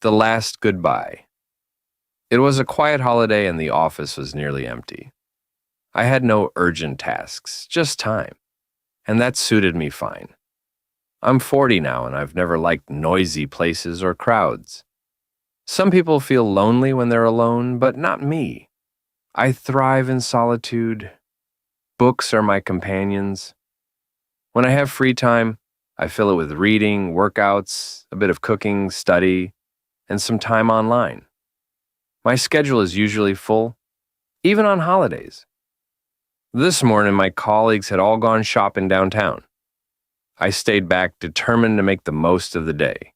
The last goodbye. It was a quiet holiday and the office was nearly empty. I had no urgent tasks, just time, and that suited me fine. I'm 40 now and I've never liked noisy places or crowds. Some people feel lonely when they're alone, but not me. I thrive in solitude. Books are my companions. When I have free time, I fill it with reading, workouts, a bit of cooking, study, and some time online. My schedule is usually full, even on holidays. This morning, my colleagues had all gone shopping downtown. I stayed back, determined to make the most of the day.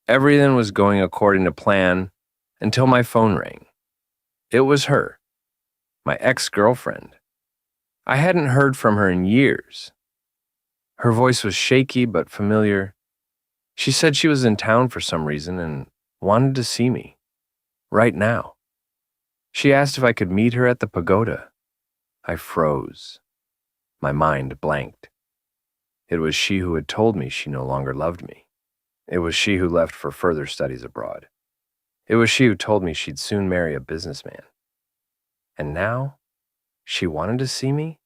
Everything was going according to plan until my phone rang. It was her, my ex-girlfriend. I hadn't heard from her in years. Her voice was shaky but familiar. She said she was in town for some reason and wanted to see me, right now. She asked if I could meet her at the pagoda. I froze. My mind blanked. It was she who had told me she no longer loved me. It was she who left for further studies abroad. It was she who told me she'd soon marry a businessman. And now, she wanted to see me?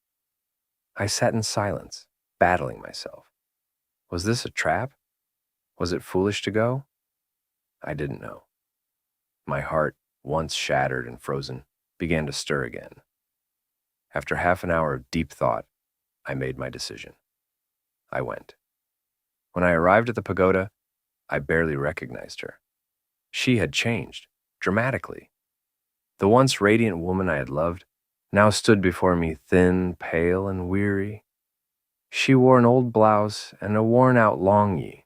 I sat in silence, battling myself. Was this a trap? Was it foolish to go? I didn't know. My heart, once shattered and frozen, began to stir again. After half an hour of deep thought, I made my decision. I went. When I arrived at the pagoda, I barely recognized her. She had changed, dramatically. The once radiant woman I had loved now stood before me thin, pale, and weary. She wore an old blouse and a worn-out longyi.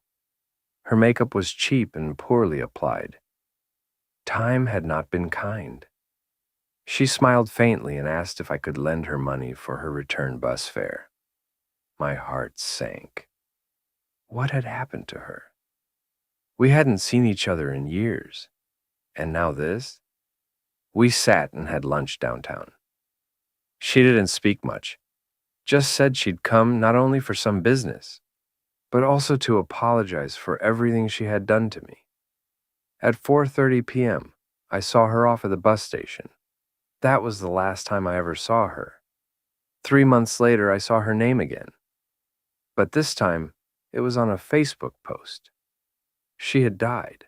Her makeup was cheap and poorly applied. Time had not been kind. She smiled faintly and asked if I could lend her money for her return bus fare. My heart sank. What had happened to her? We hadn't seen each other in years. And now this? We sat and had lunch downtown. She didn't speak much, just said she'd come not only for some business, but also to apologize for everything she had done to me. At 4:30 p.m., I saw her off at the bus station. That was the last time I ever saw her. 3 months later, I saw her name again. But this time, it was on a Facebook post. She had died.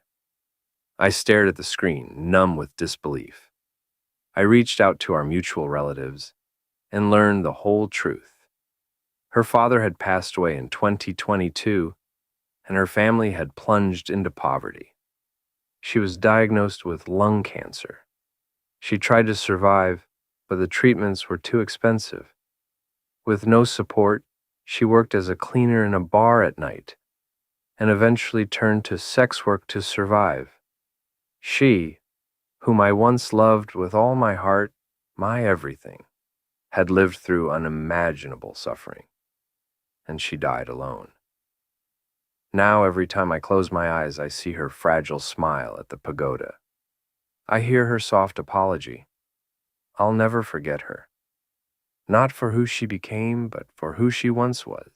I stared at the screen, numb with disbelief. I reached out to our mutual relatives and learned the whole truth. Her father had passed away in 2022, and her family had plunged into poverty. She was diagnosed with lung cancer. She tried to survive, but the treatments were too expensive. With no support, she worked as a cleaner in a bar at night and eventually turned to sex work to survive. She, whom I once loved with all my heart, my everything, had lived through unimaginable suffering, and she died alone. Now every time I close my eyes, I see her fragile smile at the pagoda. I hear her soft apology. I'll never forget her. Not for who she became, but for who she once was,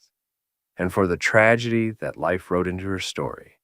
and for the tragedy that life wrote into her story.